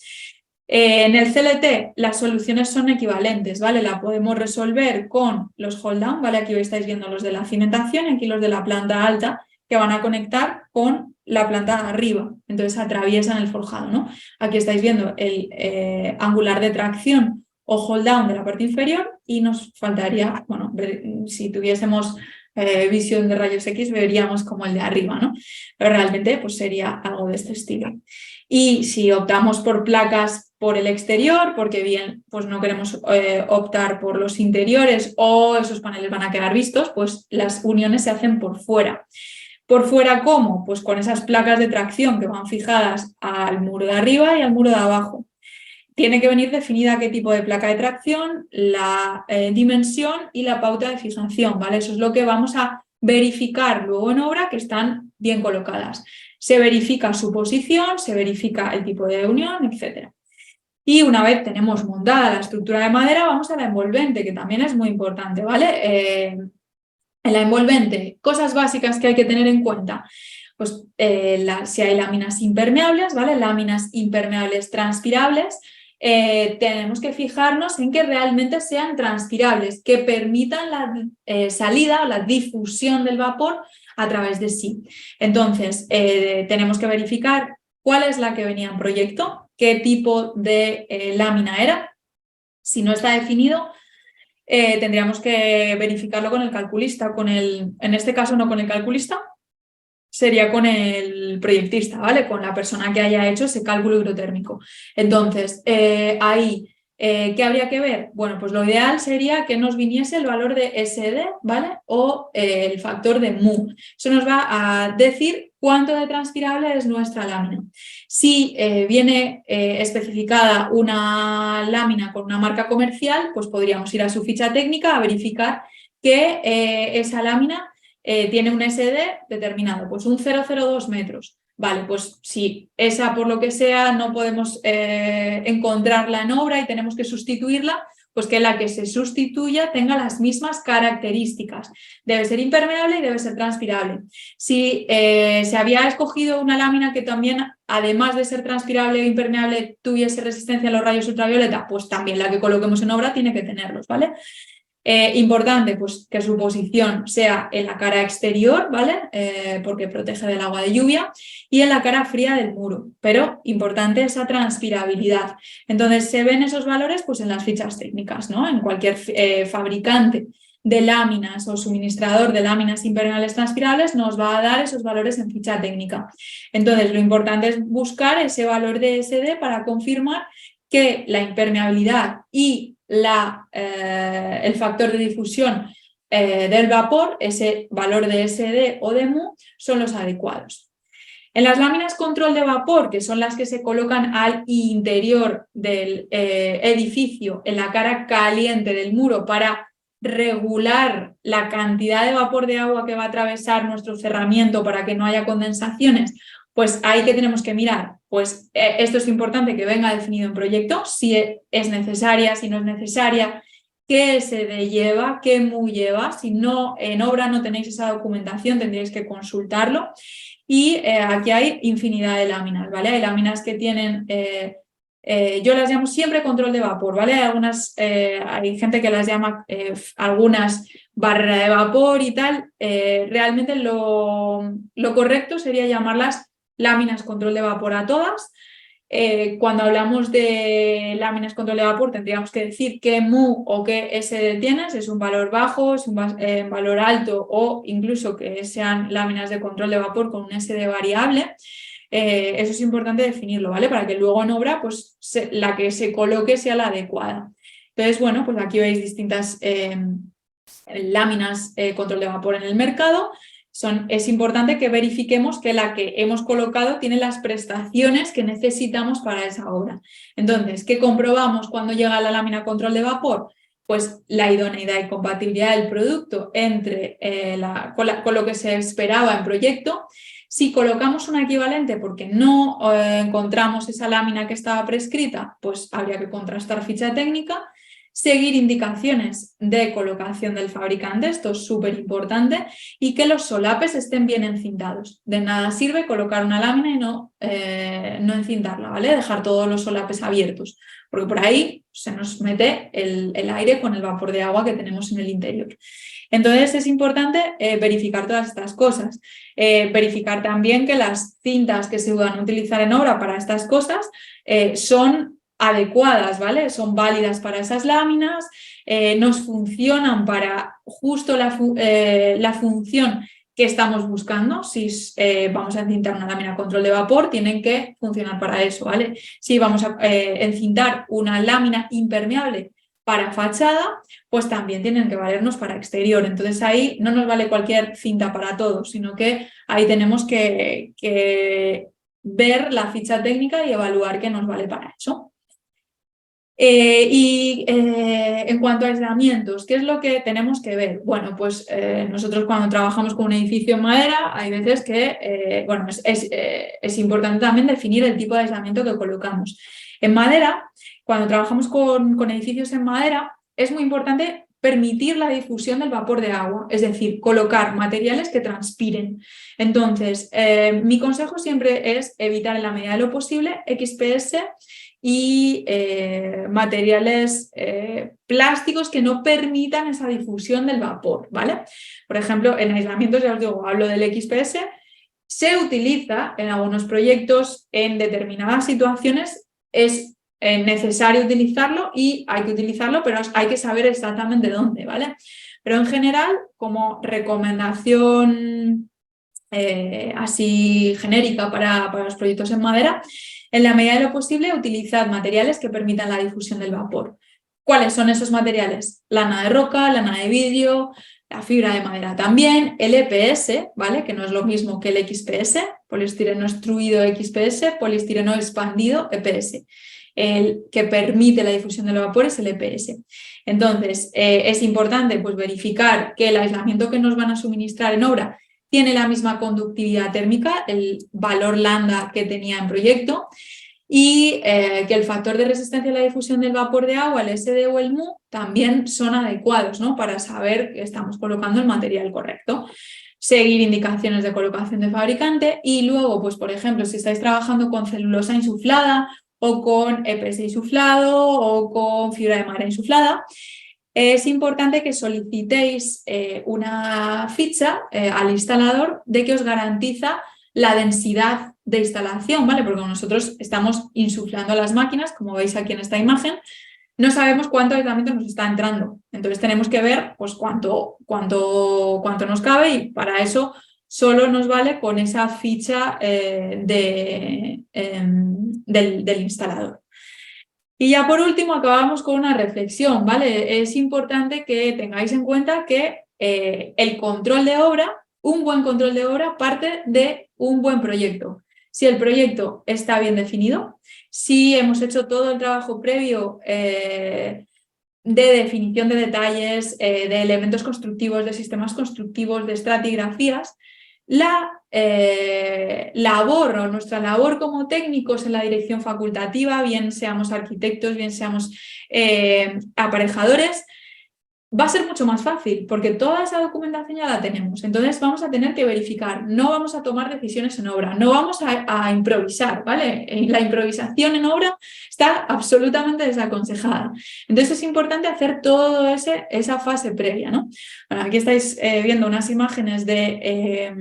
En el CLT las soluciones son equivalentes, ¿vale? La podemos resolver con los hold down, ¿vale? Aquí estáis viendo los de la cimentación y aquí los de la planta alta, que van a conectar con la planta de arriba, entonces atraviesan el forjado, ¿no? Aquí estáis viendo el angular de tracción o hold down de la parte inferior y nos faltaría, bueno, si tuviésemos visión de rayos X veríamos como el de arriba, ¿no? Pero realmente pues sería algo de este estilo. Y si optamos por placas por el exterior, porque bien pues no queremos optar por los interiores o esos paneles van a quedar vistos, pues las uniones se hacen por fuera. ¿Por fuera cómo? Pues con esas placas de tracción que van fijadas al muro de arriba y al muro de abajo. Tiene que venir definida qué tipo de placa de tracción, la dimensión y la pauta de fijación, ¿vale? Eso es lo que vamos a verificar luego en obra, que están bien colocadas. Se verifica su posición, se verifica el tipo de unión, etc. Y una vez tenemos montada la estructura de madera, vamos a la envolvente, que también es muy importante, ¿vale? En la envolvente, cosas básicas que hay que tener en cuenta. Pues si hay láminas impermeables, ¿vale? Láminas impermeables transpirables, tenemos que fijarnos en que realmente sean transpirables, que permitan la salida o la difusión del vapor a través de sí. Entonces, tenemos que verificar cuál es la que venía en proyecto, qué tipo de lámina era. Si no está definido, tendríamos que verificarlo con el calculista, en este caso no con el calculista, sería con el proyectista, ¿vale? Con la persona que haya hecho ese cálculo hidrotérmico. Entonces, ahí, ¿qué habría que ver? Bueno, pues lo ideal sería que nos viniese el valor de SD, ¿vale? O el factor de mu. Eso nos va a decir cuánto de transpirable es nuestra lámina. Si viene especificada una lámina con una marca comercial, pues podríamos ir a su ficha técnica a verificar que esa lámina tiene un SD determinado, pues un 0,02 metros. Vale, pues si esa por lo que sea no podemos encontrarla en obra y tenemos que sustituirla, pues que la que se sustituya tenga las mismas características. Debe ser impermeable y debe ser transpirable. Si se había escogido una lámina que también, además de ser transpirable e impermeable, tuviese resistencia a los rayos ultravioleta, pues también la que coloquemos en obra tiene que tenerlos, ¿vale? Importante, pues que su posición sea en la cara exterior, ¿vale? Porque protege del agua de lluvia, y en la cara fría del muro, pero importante esa transpirabilidad. Entonces se ven esos valores pues en las fichas técnicas, ¿no? En cualquier fabricante de láminas o suministrador de láminas impermeables transpirables nos va a dar esos valores en ficha técnica. Entonces lo importante es buscar ese valor de SD para confirmar que la impermeabilidad y el factor de difusión del vapor, ese valor de SD o de mu, son los adecuados. En las láminas control de vapor, que son las que se colocan al interior del edificio, en la cara caliente del muro, para regular la cantidad de vapor de agua que va a atravesar nuestro cerramiento para que no haya condensaciones, pues ahí que tenemos que mirar, pues esto es importante que venga definido en proyecto, si es necesaria, si no es necesaria, qué SD lleva, qué mu lleva. Si no, en obra no tenéis esa documentación, tendréis que consultarlo. y aquí hay infinidad de láminas, ¿vale? Hay láminas que tienen, yo las llamo siempre control de vapor, ¿vale? Hay gente que las llama algunas barrera de vapor y tal. Realmente lo correcto sería llamarlas láminas control de vapor a todas. Cuando hablamos de láminas control de vapor tendríamos que decir qué mu o qué SD tienes, es un valor bajo, es un valor alto o incluso que sean láminas de control de vapor con un SD variable. Eso es importante definirlo, ¿vale? Para que luego en obra pues, la que se coloque sea la adecuada. Entonces, bueno, pues aquí veis distintas láminas control de vapor en el mercado. Es importante que verifiquemos que la que hemos colocado tiene las prestaciones que necesitamos para esa obra. Entonces, ¿qué comprobamos cuando llega la lámina control de vapor? Pues la idoneidad y compatibilidad del producto entre con lo que se esperaba en proyecto. Si colocamos una equivalente porque no encontramos esa lámina que estaba prescrita, pues habría que contrastar ficha técnica. Seguir indicaciones de colocación del fabricante, esto es súper importante, y que los solapes estén bien encintados. De nada sirve colocar una lámina y no encintarla, ¿vale? Dejar todos los solapes abiertos, porque por ahí se nos mete el aire con el vapor de agua que tenemos en el interior. Entonces es importante verificar todas estas cosas. Verificar también que las cintas que se van a utilizar en obra para estas cosas son adecuadas, ¿vale? Son válidas para esas láminas, nos funcionan para justo la función que estamos buscando. Si vamos a encintar una lámina control de vapor, tienen que funcionar para eso, ¿vale? Si vamos a encintar una lámina impermeable para fachada, pues también tienen que valernos para exterior. Entonces ahí no nos vale cualquier cinta para todo, sino que ahí tenemos que ver la ficha técnica y evaluar qué nos vale para eso. En cuanto a aislamientos, ¿qué es lo que tenemos que ver? Bueno, pues nosotros cuando trabajamos con un edificio en madera, hay veces que, bueno, es importante también definir el tipo de aislamiento que colocamos. En madera, cuando trabajamos con edificios en madera, es muy importante permitir la difusión del vapor de agua, es decir, colocar materiales que transpiren. Entonces, mi consejo siempre es evitar en la medida de lo posible XPS y materiales plásticos que no permitan esa difusión del vapor, ¿vale? Por ejemplo, en aislamientos, ya os digo, hablo del XPS, se utiliza en algunos proyectos, en determinadas situaciones es necesario utilizarlo y hay que utilizarlo, pero hay que saber exactamente dónde, ¿vale? Pero en general, como recomendación así genérica para los proyectos en madera, en la medida de lo posible, utilizad materiales que permitan la difusión del vapor. ¿Cuáles son esos materiales? Lana de roca, lana de vidrio, la fibra de madera también, el EPS, ¿vale? Que no es lo mismo que el XPS, poliestireno extruido XPS, poliestireno expandido EPS. El que permite la difusión del vapor es el EPS. Entonces, es importante pues, verificar que el aislamiento que nos van a suministrar en obra tiene la misma conductividad térmica, el valor lambda que tenía en proyecto, y que el factor de resistencia a la difusión del vapor de agua, el SD o el mu, también son adecuados, ¿no? Para saber que estamos colocando el material correcto. Seguir indicaciones de colocación de fabricante y luego, pues por ejemplo, si estáis trabajando con celulosa insuflada o con EPS insuflado o con fibra de madera insuflada, es importante que solicitéis una ficha al instalador de que os garantiza la densidad de instalación, ¿vale? Porque nosotros estamos insuflando las máquinas, como veis aquí en esta imagen, no sabemos cuánto aislamiento nos está entrando. Entonces tenemos que ver pues, cuánto nos cabe y para eso solo nos vale con esa ficha del instalador. Y ya por último acabamos con una reflexión, ¿vale? Es importante que tengáis en cuenta que el control de obra, un buen control de obra parte de un buen proyecto. Si el proyecto está bien definido, si hemos hecho todo el trabajo previo de definición de detalles, de elementos constructivos, de sistemas constructivos, de estratigrafías, la labor o nuestra labor como técnicos en la dirección facultativa, bien seamos arquitectos, bien seamos aparejadores, va a ser mucho más fácil porque toda esa documentación ya la tenemos. Entonces vamos a tener que verificar, no vamos a tomar decisiones en obra, no vamos a improvisar, ¿vale? La improvisación en obra está absolutamente desaconsejada. Entonces es importante hacer toda esa fase previa, ¿no? Bueno, aquí estáis viendo unas imágenes de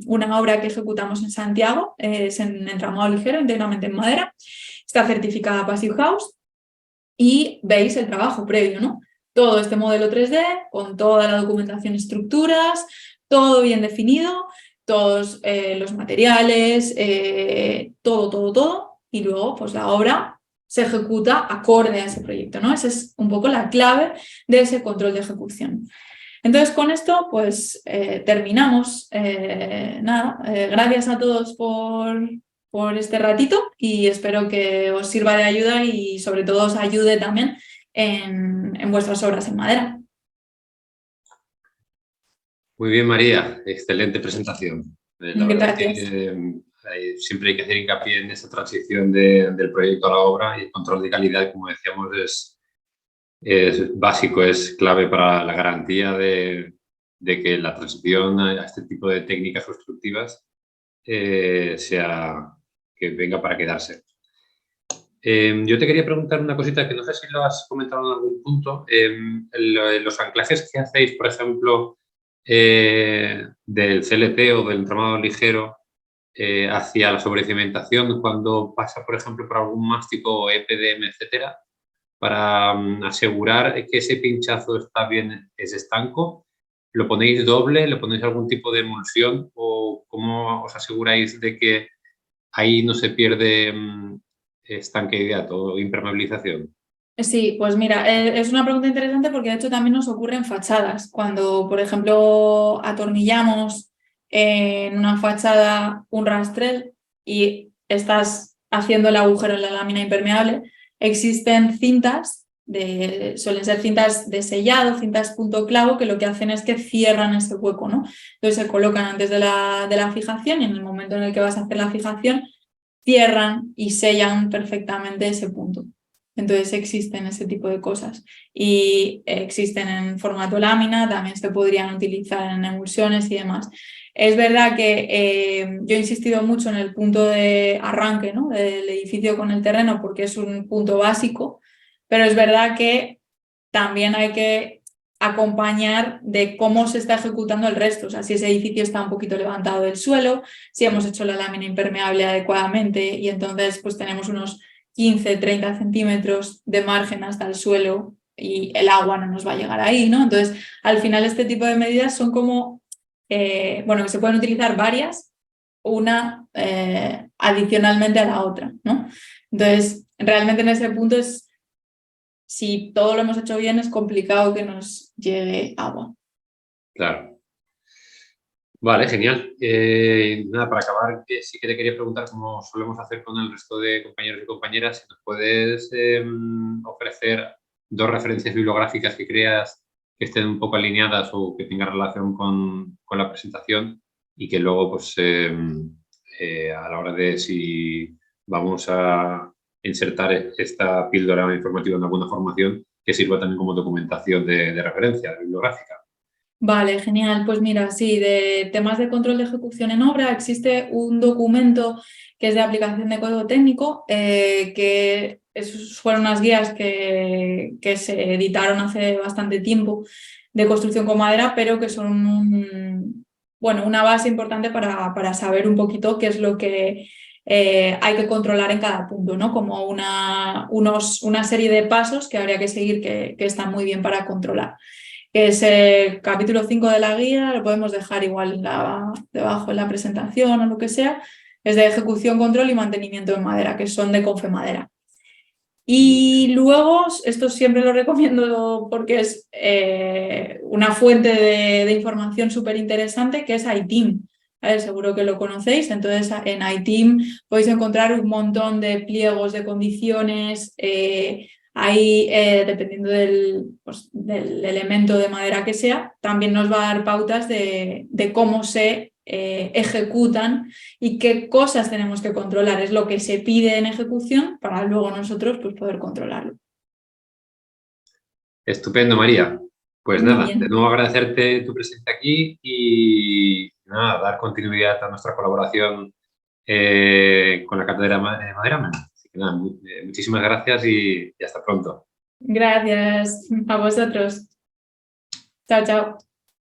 una obra que ejecutamos en Santiago, es en entramado ligero, íntegramente en madera, está certificada Passive House y veis el trabajo previo, ¿no? Todo este modelo 3D, con toda la documentación, estructuras, todo bien definido, todos los materiales, todo, y luego pues la obra se ejecuta acorde a ese proyecto, ¿no? Esa es un poco la clave de ese control de ejecución. Entonces con esto pues terminamos. Gracias a todos por este ratito y espero que os sirva de ayuda y sobre todo os ayude también en vuestras obras en madera. Muy bien, María. Excelente presentación. La verdad es Gracias. que siempre hay que hacer hincapié en esa transición del proyecto a la obra, y el control de calidad, como decíamos, es básico, es clave para la garantía de que la transición a este tipo de técnicas constructivas que venga para quedarse. Yo te quería preguntar una cosita que no sé si lo has comentado en algún punto. Los anclajes que hacéis, por ejemplo, del CLT o del entramado ligero hacia la sobrecimentación, cuando pasa, por ejemplo, por algún mástico, EPDM, etcétera, para asegurar que ese pinchazo está bien, es estanco, ¿lo ponéis doble? ¿Le ponéis algún tipo de emulsión? ¿O cómo os aseguráis de que ahí no se pierde estanqueidad o impermeabilización? Sí, pues mira, es una pregunta interesante porque de hecho también nos ocurre en fachadas. Cuando, por ejemplo, atornillamos en una fachada un rastrel y estás haciendo el agujero en la lámina impermeable, existen cintas, suelen ser cintas de sellado, cintas punto clavo, que lo que hacen es que cierran ese hueco, ¿no? Entonces se colocan antes de la fijación y en el momento en el que vas a hacer la fijación, cierran y sellan perfectamente ese punto. Entonces existen ese tipo de cosas y existen en formato lámina, también se podrían utilizar en emulsiones y demás. Es verdad que yo he insistido mucho en el punto de arranque, ¿no?, del edificio con el terreno porque es un punto básico, pero es verdad que también hay que acompañar de cómo se está ejecutando el resto, o sea, si ese edificio está un poquito levantado del suelo, si hemos hecho la lámina impermeable adecuadamente y entonces pues tenemos unos 15-30 centímetros de margen hasta el suelo y el agua no nos va a llegar ahí, ¿no? Entonces, al final este tipo de medidas son como, que se pueden utilizar varias, una adicionalmente a la otra, ¿no? Entonces, realmente en ese punto si todo lo hemos hecho bien, es complicado que nos llegue agua. Claro. Vale, genial. Nada, para acabar, sí que te quería preguntar, como solemos hacer con el resto de compañeros y compañeras, si nos puedes ofrecer 2 referencias bibliográficas que creas que estén un poco alineadas o que tengan relación con la presentación y que luego, pues, a la hora de si vamos a insertar esta píldora informativa en alguna formación, que sirva también como documentación de referencia bibliográfica. Vale, genial. Pues mira, sí, de temas de control de ejecución en obra existe un documento que es de aplicación de código técnico, que fueron unas guías que se editaron hace bastante tiempo de construcción con madera, pero que son una base importante para saber un poquito qué es lo que hay que controlar en cada punto, ¿no? Como una serie de pasos que habría que seguir que están muy bien para controlar, que es el capítulo 5 de la guía, lo podemos dejar igual debajo en la presentación o lo que sea, es de ejecución, control y mantenimiento en madera, que son de Confemadera. Y luego, esto siempre lo recomiendo porque es una fuente de información súper interesante, que es iTeam. Seguro que lo conocéis. Entonces, en iTeam podéis encontrar un montón de pliegos de condiciones. Ahí, dependiendo del elemento de madera que sea, también nos va a dar pautas de cómo se ejecutan y qué cosas tenemos que controlar. Es lo que se pide en ejecución para luego nosotros pues, poder controlarlo. Estupendo, María. Pues Muy nada, bien. de nuevo agradecerte tu presencia aquí y nada, dar continuidad a nuestra colaboración con la Cátedra de Madera. Así que nada, muchísimas gracias y hasta pronto. Gracias a vosotros. Chao, chao.